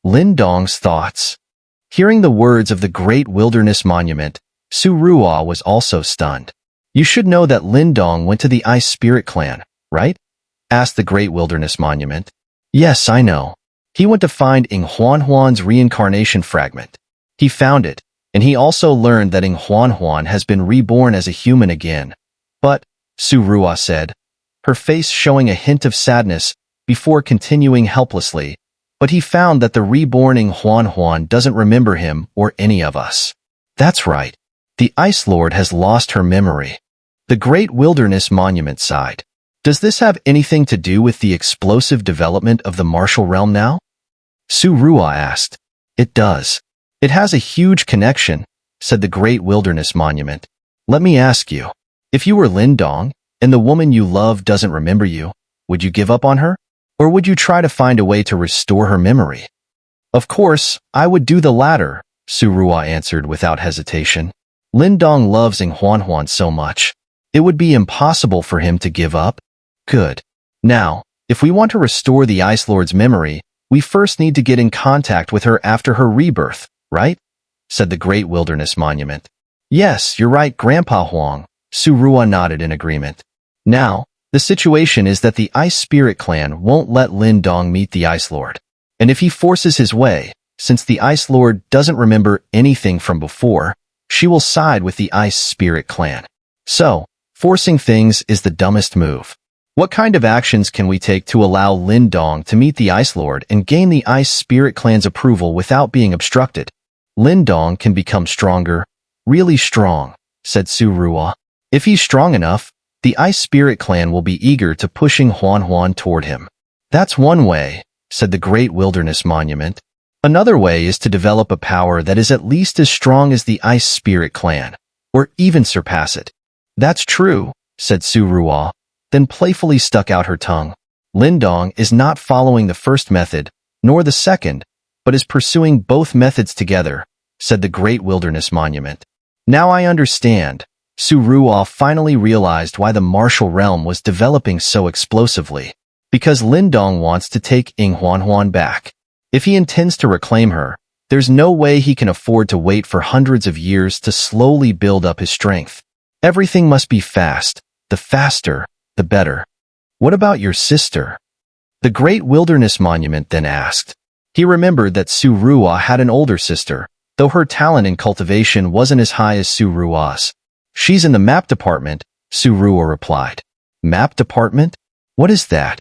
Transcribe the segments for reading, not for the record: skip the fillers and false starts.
Lindong's thoughts. Hearing the words of the Great Wilderness Monument, Xun'er was also stunned. You should know that Lindong went to the Ice Spirit Clan, right? Asked the Great Wilderness Monument. Yes, I know. He went to find Huanhuan's reincarnation fragment. He found it, and he also learned that Huanhuan has been reborn as a human again. But, Xun'er said, her face showing a hint of sadness before continuing helplessly, but he found that the reborn Huanhuan doesn't remember him or any of us. That's right. The Ice Lord has lost her memory. The Great Wilderness Monument sighed. Does this have anything to do with the explosive development of the martial realm now? Xun'er asked. It does. It has a huge connection, said the Great Wilderness Monument. Let me ask you, if you were Lindong, and the woman you love doesn't remember you, would you give up on her? Or would you try to find a way to restore her memory? Of course, I would do the latter, Xun'er answered without hesitation. Lindong loves Huanhuan so much. It would be impossible for him to give up. Good. Now, if we want to restore the Ice Lord's memory, we first need to get in contact with her after her rebirth, right? Said the Great Wilderness Monument. Yes, you're right, Grandpa Huang. Xun'er nodded in agreement. Now, the situation is that the Ice Spirit Clan won't let Lindong meet the Ice Lord. And if he forces his way, since the Ice Lord doesn't remember anything from before, she will side with the Ice Spirit Clan. So, forcing things is the dumbest move. What kind of actions can we take to allow Lindong to meet the Ice Lord and gain the Ice Spirit Clan's approval without being obstructed? Lindong can become stronger, really strong, said Xun'er. If he's strong enough, the Ice Spirit Clan will be eager to pushing Huanhuan toward him. That's one way, said the Great Wilderness Monument. Another way is to develop a power that is at least as strong as the Ice Spirit Clan, or even surpass it. That's true, said Xun'er, then playfully stuck out her tongue. Lindong is not following the first method, nor the second, but is pursuing both methods together, said the Great Wilderness Monument. Now I understand. Xun'er finally realized why the martial realm was developing so explosively. Because Lindong wants to take Huanhuan back. If he intends to reclaim her, there's no way he can afford to wait for hundreds of years to slowly build up his strength. Everything must be fast. The faster, the better. What about your sister? The Great Wilderness Monument then asked. He remembered that Xun'er had an older sister, though her talent in cultivation wasn't as high as Xun'er's. She's in the map department, Xun'er replied. Map department? What is that?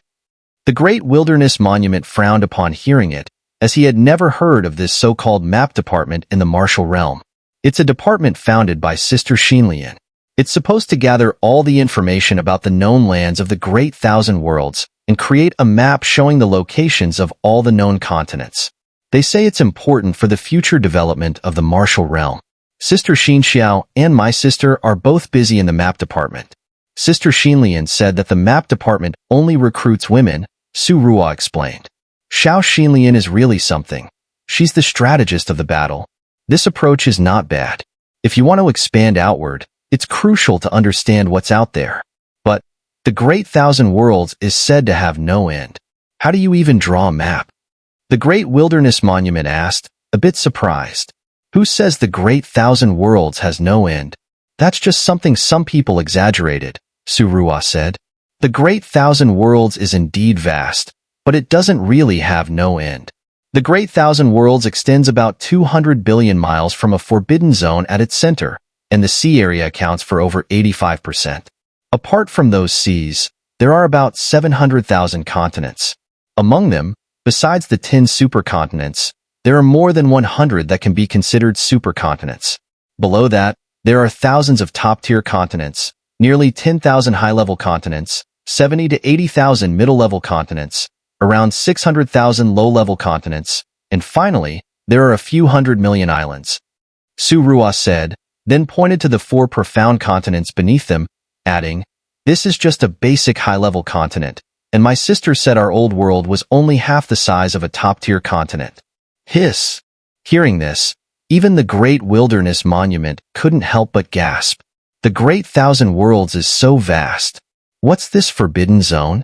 The Great Wilderness Monument frowned upon hearing it, as he had never heard of this so-called map department in the martial realm. It's a department founded by Sister Xinlian. It's supposed to gather all the information about the known lands of the Great Thousand Worlds and create a map showing the locations of all the known continents. They say it's important for the future development of the martial realm. Sister Xinxiao and my sister are both busy in the map department. Sister Xinlian said that the map department only recruits women, Xun'er explained. Xiao Xinlian is really something. She's the strategist of the battle. This approach is not bad. If you want to expand outward, it's crucial to understand what's out there. But the Great Thousand Worlds is said to have no end. How do you even draw a map? The Great Wilderness Monument asked, a bit surprised. Who says the Great Thousand Worlds has no end? That's just something some people exaggerated, Xun'er said. The Great Thousand Worlds is indeed vast, but it doesn't really have no end. The Great Thousand Worlds extends about 200 billion miles from a forbidden zone at its center, and the sea area accounts for over 85%. Apart from those seas, there are about 700,000 continents. Among them, besides the 10 supercontinents, there are more than 100 that can be considered supercontinents. Below that, there are thousands of top-tier continents, nearly 10,000 high-level continents, 70 to 80,000 middle-level continents, around 600,000 low-level continents, and finally, there are a few 100 million islands. Xun'er said, then pointed to the 4 profound continents beneath them, adding, this is just a basic high-level continent, and my sister said our old world was only half the size of a top-tier continent. Hiss. Hearing this, even the Great Wilderness Monument couldn't help but gasp. The Great Thousand Worlds is so vast. What's this forbidden zone?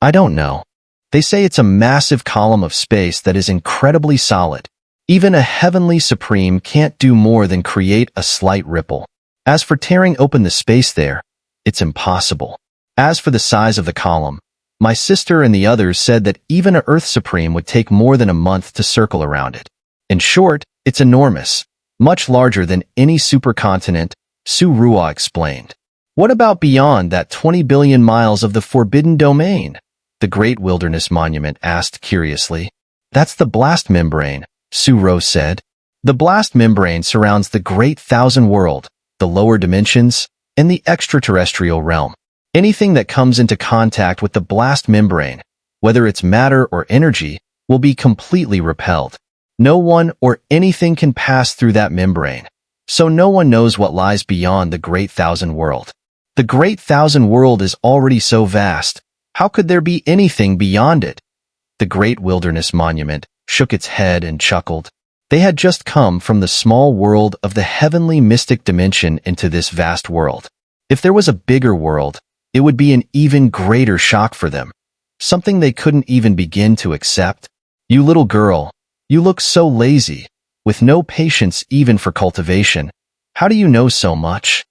I don't know. They say it's a massive column of space that is incredibly solid. Even a heavenly supreme can't do more than create a slight ripple. As for tearing open the space there, it's impossible. As for the size of the column, my sister and the others said that even a Earth Supreme would take more than a month to circle around it. In short, it's enormous, much larger than any supercontinent, Xun'er explained. What about beyond that 20 billion miles of the Forbidden Domain? The Great Wilderness Monument asked curiously. That's the blast membrane, Xun'er said. The blast membrane surrounds the Great Thousand World, the lower dimensions, and the extraterrestrial realm. Anything that comes into contact with the blast membrane, whether it's matter or energy, will be completely repelled. No one or anything can pass through that membrane, so no one knows what lies beyond the Great Thousand World. The Great Thousand World is already so vast, how could there be anything beyond it? The Great Wilderness Monument shook its head and chuckled. They had just come from the small world of the heavenly mystic dimension into this vast world. If there was a bigger world, it would be an even greater shock for them, something they couldn't even begin to accept. You little girl, you look so lazy, with no patience even for cultivation. How do you know so much?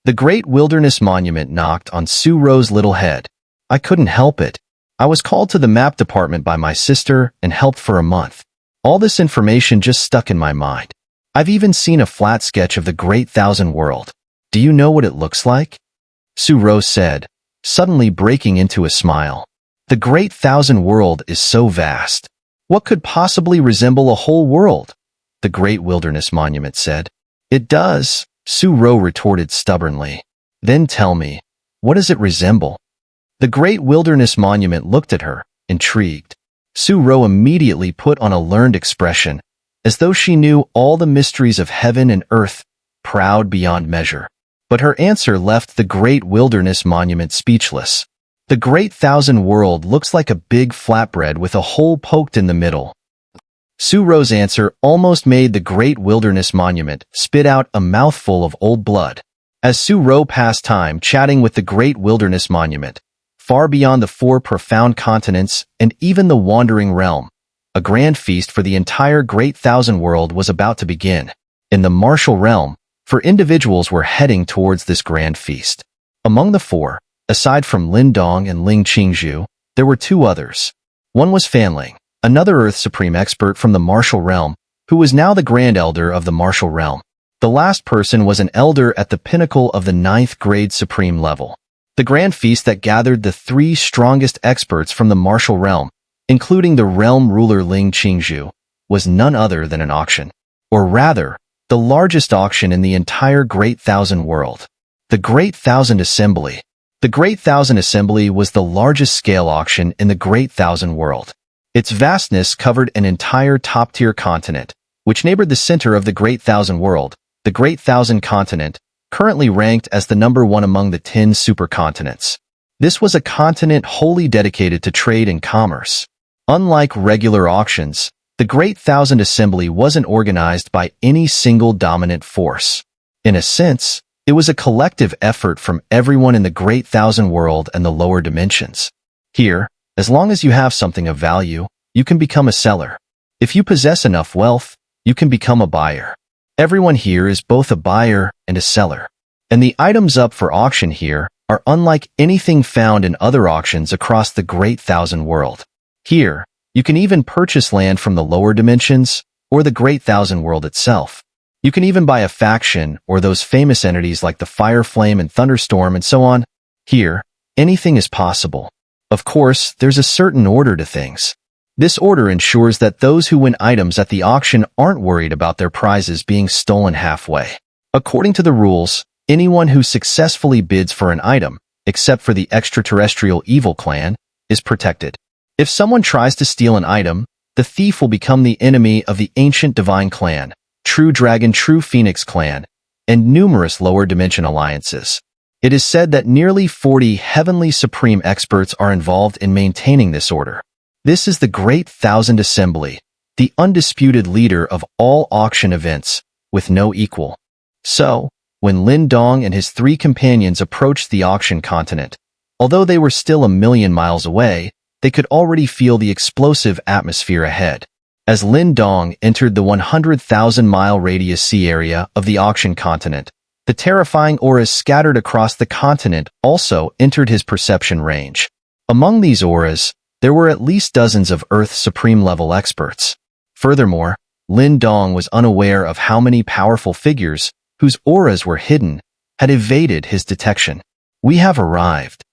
The Great Wilderness Monument knocked on Xun'er's little head. I couldn't help it. I was called to the map department by my sister and helped for a month. All this information just stuck in my mind. I've even seen a flat sketch of the Great Thousand World. Do you know what it looks like? Xun'er said, suddenly breaking into a smile. The Great Thousand World is so vast. What could possibly resemble a whole world? The Great Wilderness Monument said. It does, Xun'er retorted stubbornly. Then tell me, what does it resemble? The Great Wilderness Monument looked at her, intrigued. Xun'er immediately put on a learned expression, as though she knew all the mysteries of heaven and earth, proud beyond measure. But her answer left the Great Wilderness Monument speechless. The Great Thousand World looks like a big flatbread with a hole poked in the middle. Xun'er's answer almost made the Great Wilderness Monument spit out a mouthful of old blood. As Xun'er passed time chatting with the Great Wilderness Monument, far beyond the 4 profound continents and even the wandering realm, a grand feast for the entire Great Thousand World was about to begin. In the martial realm, for individuals were heading towards this grand feast. Among the 4, aside from Lindong and Ling Qingzhu, there were 2 others. One was Fanling, another Earth Supreme expert from the martial realm, who was now the Grand Elder of the martial realm. The last person was an elder at the pinnacle of the 9th grade Supreme level. The grand feast that gathered the 3 strongest experts from the martial realm, including the realm ruler Ling Qingzhu, was none other than an auction. Or rather, the largest auction in the entire Great Thousand World. The Great Thousand Assembly. The Great Thousand Assembly was the largest scale auction in the Great Thousand World. Its vastness covered an entire top-tier continent, which neighbored the center of the Great Thousand World, the Great Thousand Continent, currently ranked as the number 1 among the 10 supercontinents. This was a continent wholly dedicated to trade and commerce. Unlike regular auctions, the Great Thousand Assembly wasn't organized by any single dominant force. In a sense, it was a collective effort from everyone in the Great Thousand World and the lower dimensions. Here, as long as you have something of value, you can become a seller. If you possess enough wealth, you can become a buyer. Everyone here is both a buyer and a seller. And the items up for auction here are unlike anything found in other auctions across the Great Thousand World. Here, you can even purchase land from the lower dimensions or the Great Thousand World itself. You can even buy a faction or those famous entities like the Fire Flame and Thunderstorm and so on. Here, anything is possible. Of course, there's a certain order to things. This order ensures that those who win items at the auction aren't worried about their prizes being stolen halfway. According to the rules, anyone who successfully bids for an item, except for the extraterrestrial evil clan, is protected. If someone tries to steal an item, the thief will become the enemy of the ancient divine clan, True Dragon True Phoenix clan, and numerous lower dimension alliances. It is said that nearly 40 heavenly supreme experts are involved in maintaining this order. This is the Great Thousand Assembly, the undisputed leader of all auction events, with no equal. So, when Lindong and his 3 companions approached the auction continent, although they were still a million miles away, they could already feel the explosive atmosphere ahead. As Lindong entered the 100,000-mile radius sea area of the auction continent, the terrifying auras scattered across the continent also entered his perception range. Among these auras, there were at least dozens of Earth's supreme-level experts. Furthermore, Lindong was unaware of how many powerful figures, whose auras were hidden, had evaded his detection. We have arrived.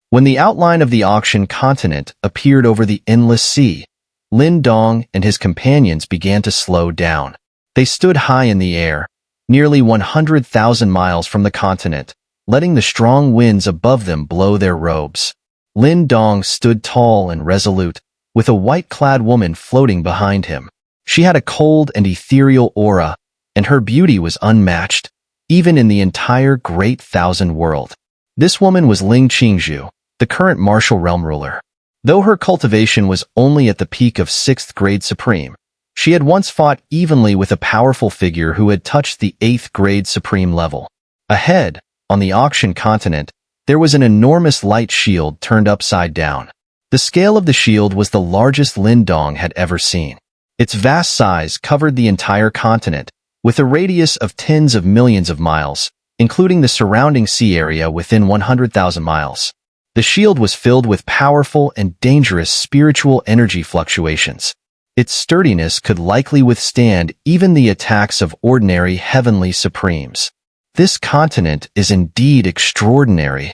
When the outline of the auction continent appeared over the endless sea, Lindong and his companions began to slow down. They stood high in the air, nearly 100,000 miles from the continent, letting the strong winds above them blow their robes. Lindong stood tall and resolute, with a white-clad woman floating behind him. She had a cold and ethereal aura, and her beauty was unmatched, even in the entire Great Thousand World. This woman was Ling Qingzhu, the current martial realm ruler. Though her cultivation was only at the peak of 6th grade supreme, she had once fought evenly with a powerful figure who had touched the 8th grade supreme level. Ahead, on the auction continent, there was an enormous light shield turned upside down. The scale of the shield was the largest Lindong had ever seen. Its vast size covered the entire continent, with a radius of tens of millions of miles, including the surrounding sea area within 100,000 miles. The shield was filled with powerful and dangerous spiritual energy fluctuations. Its sturdiness could likely withstand even the attacks of ordinary heavenly supremes. This continent is indeed extraordinary.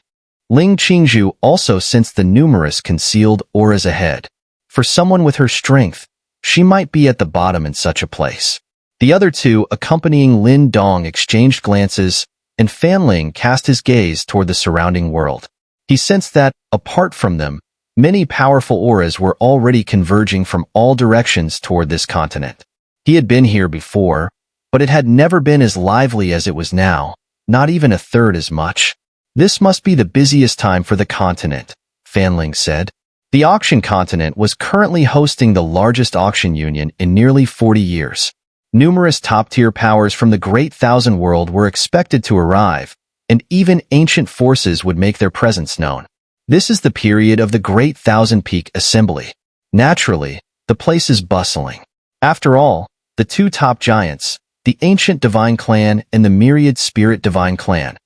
Ling Qingzhu also sensed the numerous concealed auras ahead. For someone with her strength, she might be at the bottom in such a place. The other two accompanying Lindong exchanged glances, and Fanling cast his gaze toward the surrounding world. He sensed that, apart from them, many powerful auras were already converging from all directions toward this continent. He had been here before, but it had never been as lively as it was now, not even a third as much. This must be the busiest time for the continent, Fanling said. The auction continent was currently hosting the largest auction union in nearly 40 years. Numerous top-tier powers from the Great Thousand World were expected to arrive, and even ancient forces would make their presence known. This is the period of the Great Thousand Peak Assembly. Naturally, the place is bustling. After all, the two top giants, the Ancient Divine Clan and the Myriad Spirit Divine Clan,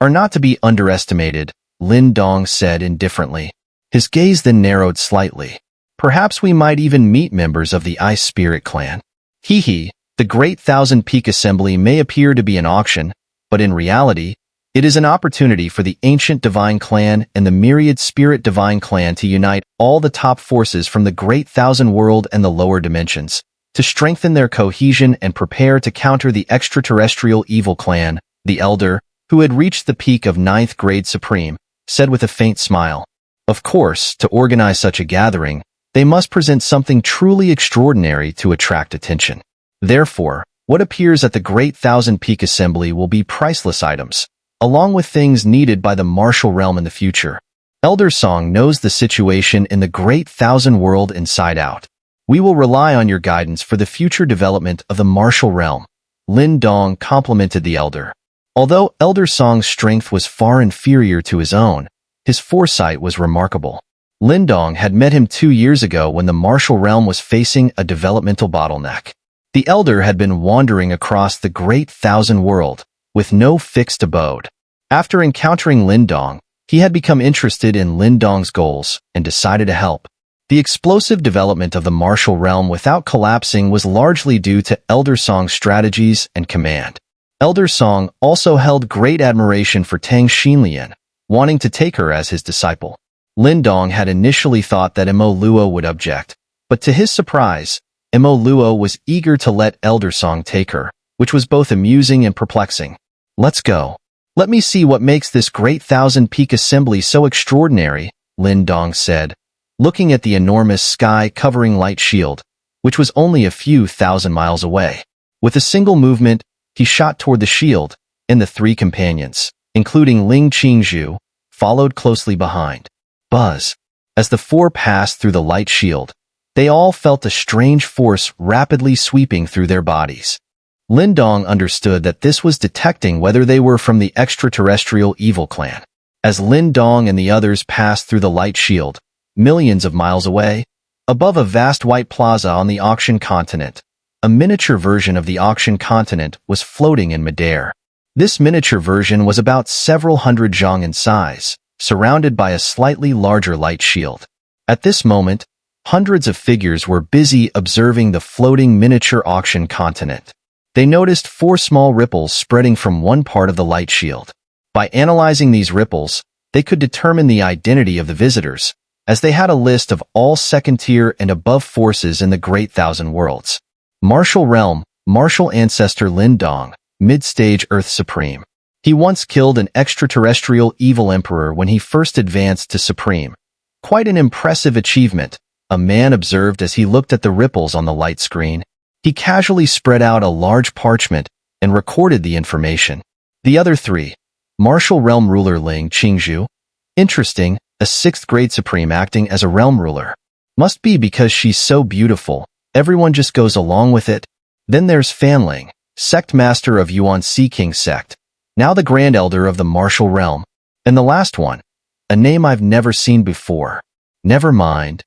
are not to be underestimated, Lindong said indifferently. His gaze then narrowed slightly. Perhaps we might even meet members of the Ice Spirit Clan. The Great Thousand Peak Assembly may appear to be an auction, but in reality, it is an opportunity for the Ancient Divine Clan and the Myriad Spirit Divine Clan to unite all the top forces from the Great Thousand World and the lower dimensions, to strengthen their cohesion and prepare to counter the extraterrestrial evil clan. The Elder, who had reached the peak of 9th grade supreme, said with a faint smile. Of course, to organize such a gathering, they must present something truly extraordinary to attract attention. Therefore, what appears at the Great Thousand Peak Assembly will be priceless items, along with things needed by the martial realm in the future. Elder Song knows the situation in the Great Thousand World inside out. We will rely on your guidance for the future development of the martial realm. Lindong complimented the Elder. Although Elder Song's strength was far inferior to his own, his foresight was remarkable. Lindong had met him 2 years ago when the martial realm was facing a developmental bottleneck. The Elder had been wandering across the Great Thousand World, with no fixed abode. After encountering Lindong, he had become interested in Lindong's goals and decided to help. The explosive development of the martial realm without collapsing was largely due to Elder Song's strategies and command. Elder Song also held great admiration for Tang Xinlian, wanting to take her as his disciple. Lindong had initially thought that Mo Luo would object, but to his surprise, Mo Luo was eager to let Elder Song take her, which was both amusing and perplexing. Let's go. Let me see what makes this Great Thousand Peak Assembly so extraordinary, Lindong said, looking at the enormous sky-covering light shield, which was only a few thousand miles away. With a single movement, he shot toward the shield, and the three companions, including Ling Qingzhu, followed closely behind. Buzz. As the four passed through the light shield, they all felt a strange force rapidly sweeping through their bodies. Lindong understood that this was detecting whether they were from the extraterrestrial evil clan. As Lindong and the others passed through the light shield, millions of miles away, above a vast white plaza on the auction continent. A miniature version of the auction continent was floating in midair. This miniature version was about several hundred zhang in size, surrounded by a slightly larger light shield. At this moment, hundreds of figures were busy observing the floating miniature auction continent. They noticed 4 small ripples spreading from one part of the light shield. By analyzing these ripples, they could determine the identity of the visitors, as they had a list of all second-tier and above forces in the Great Thousand Worlds. Martial Realm, Martial Ancestor Lindong, Mid-Stage Earth Supreme. He once killed an extraterrestrial evil emperor when he first advanced to Supreme. Quite an impressive achievement, a man observed as he looked at the ripples on the light screen. He casually spread out a large parchment and recorded the information. The other 3. Martial Realm Ruler Ling Qingzhu. Interesting, a 6th grade Supreme acting as a realm ruler. Must be because she's so beautiful, everyone just goes along with it. Then there's Fanling, Sect Master of Yuan Sea King Sect, now the Grand Elder of the Martial Realm. And the last one, a name I've never seen before. Never mind.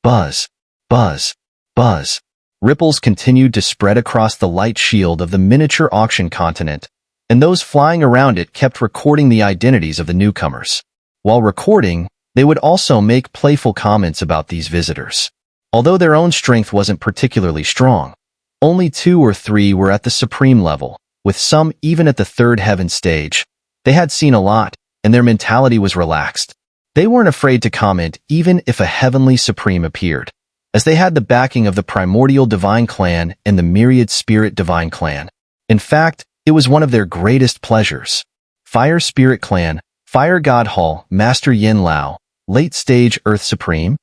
Buzz, buzz, buzz. Ripples continued to spread across the light shield of the miniature auction continent, and those flying around it kept recording the identities of the newcomers. While recording, they would also make playful comments about these visitors. Although their own strength wasn't particularly strong, only 2 or 3 were at the supreme level, with some even at the 3rd heaven stage. They had seen a lot, and their mentality was relaxed. They weren't afraid to comment even if a heavenly supreme appeared, as they had the backing of the Primordial Divine Clan and the Myriad Spirit Divine Clan. In fact, it was one of their greatest pleasures. Fire Spirit Clan, Fire God Hall, Master Yin Lao, Late Stage Earth Supreme,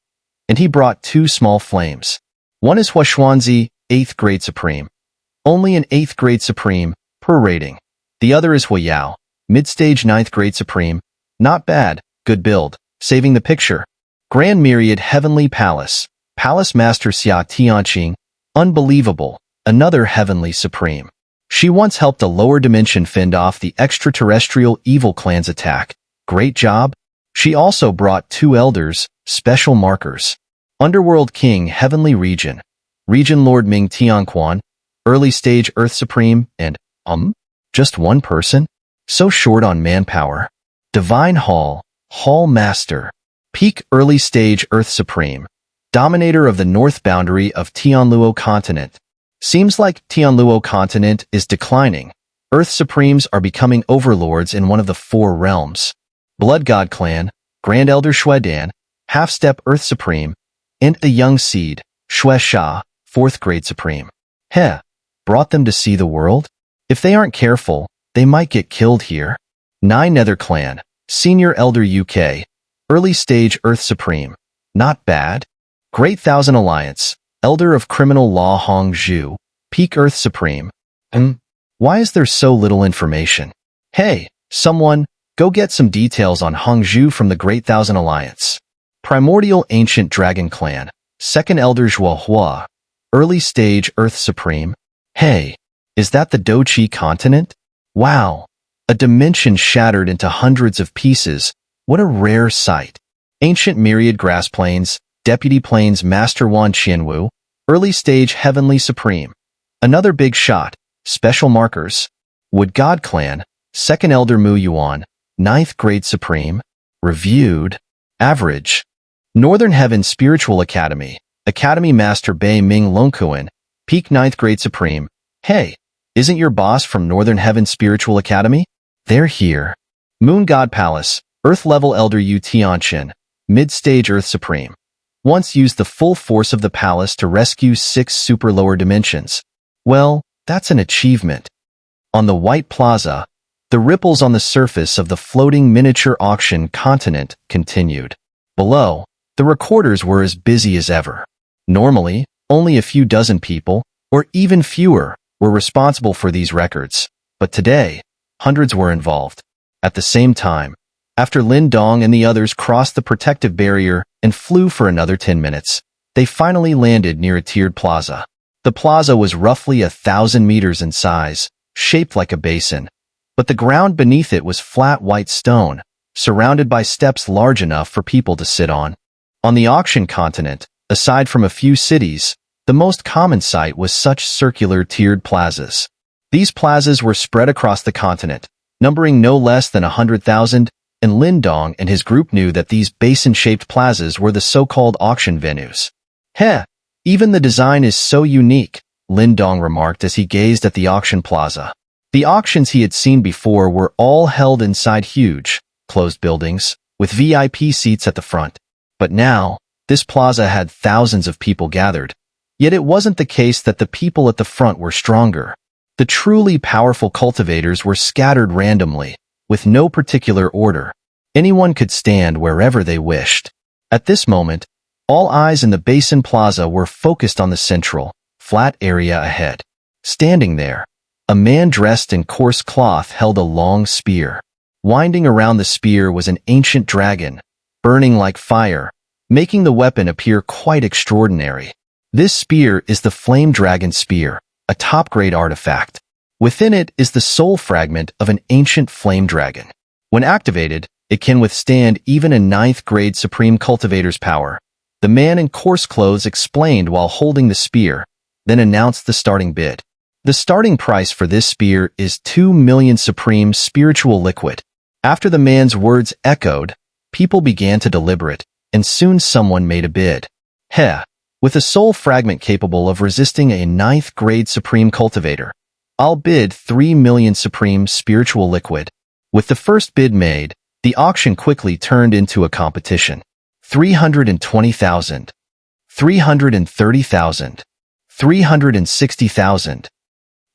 and he brought 2 small flames. One is Huanhuan, 8th grade Supreme. Only an 8th grade Supreme, per rating. The other is Huayao, Mid-Stage 9th grade Supreme. Not bad, good build, saving the picture. Grand Myriad Heavenly Palace, Palace Master Xia Tianqing, unbelievable, another Heavenly Supreme. She once helped a lower dimension fend off the extraterrestrial evil clan's attack. Great job. She also brought 2 elders, special markers. Underworld King Heavenly Region, Region Lord Ming Tianquan, Early Stage Earth Supreme, and, just one person? So short on manpower. Divine Hall, Hall Master, Peak Early Stage Earth Supreme, Dominator of the north boundary of Tianluo Continent. Seems like Tianluo Continent is declining. Earth Supremes are becoming overlords in one of the 4 realms. Blood God Clan, Grand Elder Shuedan, Half-Step Earth Supreme, and the Young Seed, Xue Sha, 4th grade Supreme. Heh, brought them to see the world? If they aren't careful, they might get killed here. 9 Nether Clan, Senior Elder UK, Early Stage Earth Supreme. Not bad. Great Thousand Alliance, Elder of Criminal Law Hong Zhu, Peak Earth Supreme. Why is there so little information? Hey, someone, go get some details on Hong Zhu from the Great Thousand Alliance. Primordial Ancient Dragon Clan, 2nd Elder Huanhuan, Early Stage Earth Supreme. Hey, is that the Dochi continent? Wow, a dimension shattered into hundreds of pieces. What a rare sight. Ancient Myriad Grass Plains, Deputy Plains Master Wan Qianwu, Early Stage Heavenly Supreme. Another big shot, special markers. Wood God Clan, 2nd Elder Mu Yuan, 9th grade Supreme. Reviewed. Average. Northern Heaven Spiritual Academy, Academy Master Bei Ming Longkuan, Peak 9th grade Supreme. Hey, isn't your boss from Northern Heaven Spiritual Academy? They're here. Moon God Palace, Earth Level Elder Yu Tianqin, Mid-Stage Earth Supreme. Once used the full force of the palace to rescue 6 super lower dimensions. Well, that's an achievement. On the White Plaza, the ripples on the surface of the floating miniature auction continent continued. Below, the recorders were as busy as ever. Normally, only a few dozen people, or even fewer, were responsible for these records. But today, hundreds were involved. At the same time, after Lindong and the others crossed the protective barrier and flew for another 10 minutes, they finally landed near a tiered plaza. The plaza was roughly 1,000 meters in size, shaped like a basin, but the ground beneath it was flat white stone, surrounded by steps large enough for people to sit on. On the auction continent, aside from a few cities, the most common sight was such circular tiered plazas. These plazas were spread across the continent, numbering no less than 100,000, and Lindong and his group knew that these basin-shaped plazas were the so-called auction venues. Heh, even the design is so unique, Lindong remarked as he gazed at the auction plaza. The auctions he had seen before were all held inside huge, closed buildings, with VIP seats at the front. But now, this plaza had thousands of people gathered. Yet it wasn't the case that the people at the front were stronger. The truly powerful cultivators were scattered randomly, with no particular order. Anyone could stand wherever they wished. At this moment, all eyes in the Basin Plaza were focused on the central, flat area ahead. Standing there, a man dressed in coarse cloth held a long spear. Winding around the spear was an ancient dragon, burning like fire, making the weapon appear quite extraordinary. This spear is the Flame Dragon Spear, a top-grade artifact. Within it is the soul fragment of an ancient flame dragon. When activated, it can withstand even a 9th-grade Supreme Cultivator's power. The man in coarse clothes explained while holding the spear, then announced the starting bid. The starting price for this spear is 2 million Supreme Spiritual Liquid. After the man's words echoed, people began to deliberate, and soon someone made a bid. Heh, with a soul fragment capable of resisting a 9th-grade Supreme Cultivator, I'll bid 3 million Supreme Spiritual Liquid. With the first bid made, the auction quickly turned into a competition. 320,000, 330,000, 360,000.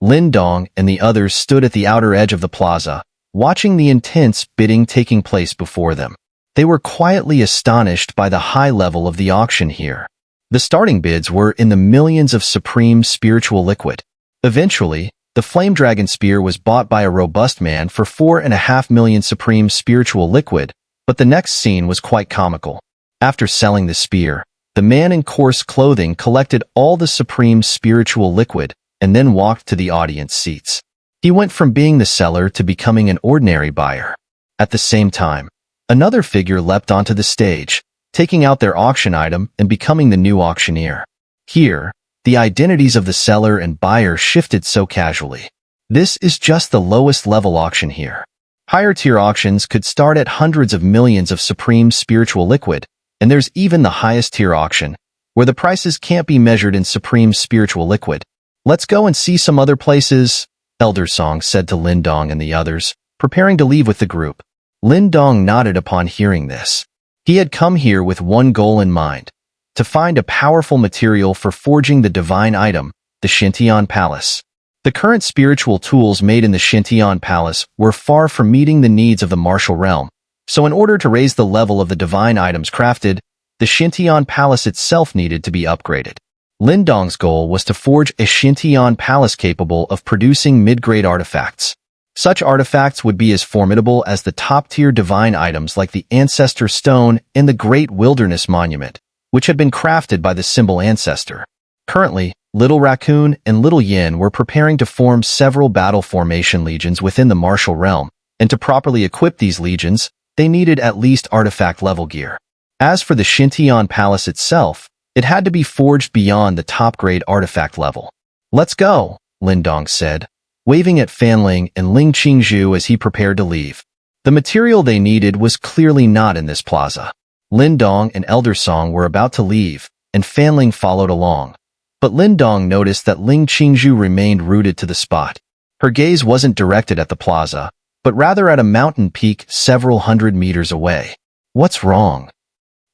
Lindong and the others stood at the outer edge of the plaza, watching the intense bidding taking place before them. They were quietly astonished by the high level of the auction here. The starting bids were in the millions of Supreme Spiritual Liquid. Eventually, the Flame Dragon Spear was bought by a robust man for 4.5 million Supreme Spiritual Liquid, but the next scene was quite comical. After selling the spear, the man in coarse clothing collected all the Supreme Spiritual Liquid and then walked to the audience seats. He went from being the seller to becoming an ordinary buyer. At the same time, another figure leapt onto the stage, taking out their auction item and becoming the new auctioneer. Here, the identities of the seller and buyer shifted so casually. This is just the lowest level auction here. Higher tier auctions could start at hundreds of millions of Supreme Spiritual Liquid, and there's even the highest tier auction, where the prices can't be measured in Supreme Spiritual Liquid. Let's go and see some other places, Elder Song said to Lindong and the others, preparing to leave with the group. Lindong nodded upon hearing this. He had come here with one goal in mind, to find a powerful material for forging the divine item, the Xun'er Palace. The current spiritual tools made in the Xun'er Palace were far from meeting the needs of the martial realm, so in order to raise the level of the divine items crafted, the Xun'er Palace itself needed to be upgraded. Lindong's goal was to forge a Xun'er Palace capable of producing mid-grade artifacts. Such artifacts would be as formidable as the top-tier divine items like the Ancestor Stone and the Great Wilderness Monument, which had been crafted by the symbol Ancestor. Currently, Little Raccoon and Little Yin were preparing to form several battle formation legions within the martial realm, and to properly equip these legions, they needed at least artifact-level gear. As for the Xun'er Palace itself, it had to be forged beyond the top-grade artifact level. "Let's go," Lindong said, waving at Fanling and Ling Qingzhu as he prepared to leave. The material they needed was clearly not in this plaza. Lindong and Elder Song were about to leave, and Fanling followed along. But Lindong noticed that Ling Qingzhu remained rooted to the spot. Her gaze wasn't directed at the plaza, but rather at a mountain peak several hundred meters away. What's wrong?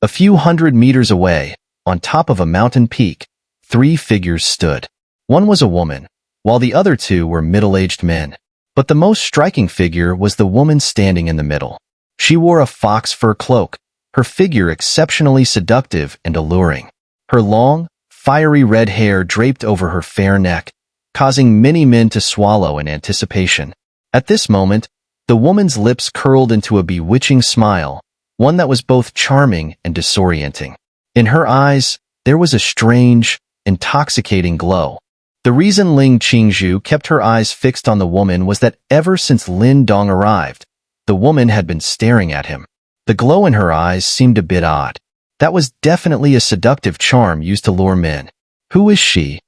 A few hundred meters away, on top of a mountain peak, 3 figures stood. One was a woman, while the other 2 were middle-aged men. But the most striking figure was the woman standing in the middle. She wore a fox fur cloak, her figure exceptionally seductive and alluring. Her long, fiery red hair draped over her fair neck, causing many men to swallow in anticipation. At this moment, the woman's lips curled into a bewitching smile, one that was both charming and disorienting. In her eyes, there was a strange, intoxicating glow. The reason Ling Qingzhu kept her eyes fixed on the woman was that ever since Lindong arrived, the woman had been staring at him. The glow in her eyes seemed a bit odd. That was definitely a seductive charm used to lure men. Who is she?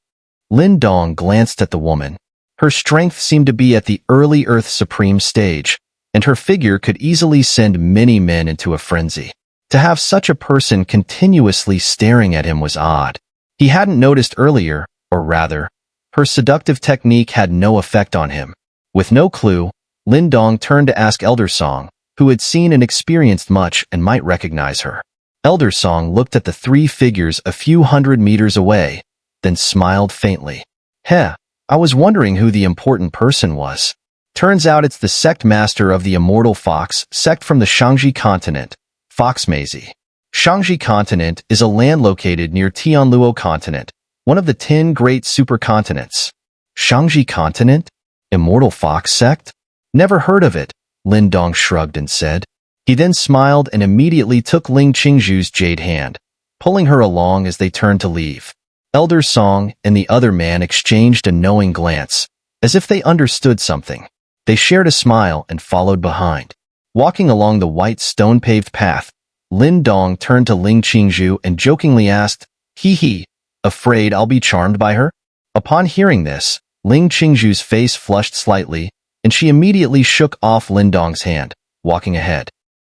Lindong glanced at the woman. Her strength seemed to be at the early Earth Supreme stage, and her figure could easily send many men into a frenzy. To have such a person continuously staring at him was odd. He hadn't noticed earlier, or rather, her seductive technique had no effect on him. With no clue, Lindong turned to ask Elder Song, who had seen and experienced much and might recognize her. Elder Song looked at the three figures a few hundred meters away, then smiled faintly. Heh, I was wondering who the important person was. Turns out it's the sect master of the Immortal Fox sect from the Shangji continent, Foxmazy. Shangji continent is a land located near Tianluo continent, one of the 10 great supercontinents. Shangji continent? Immortal Fox sect? Never heard of it, Lindong shrugged and said. He then smiled and immediately took Ling Qingzhu's jade hand, pulling her along as they turned to leave. Elder Song and the other man exchanged a knowing glance, as if they understood something. They shared a smile and followed behind. Walking along the white stone-paved path, Lindong turned to Ling Qingzhu and jokingly asked, "Hee, afraid I'll be charmed by her?" Upon hearing this, Ling Qingzhu's face flushed slightly, and she immediately shook off Lindong's hand, walking ahead.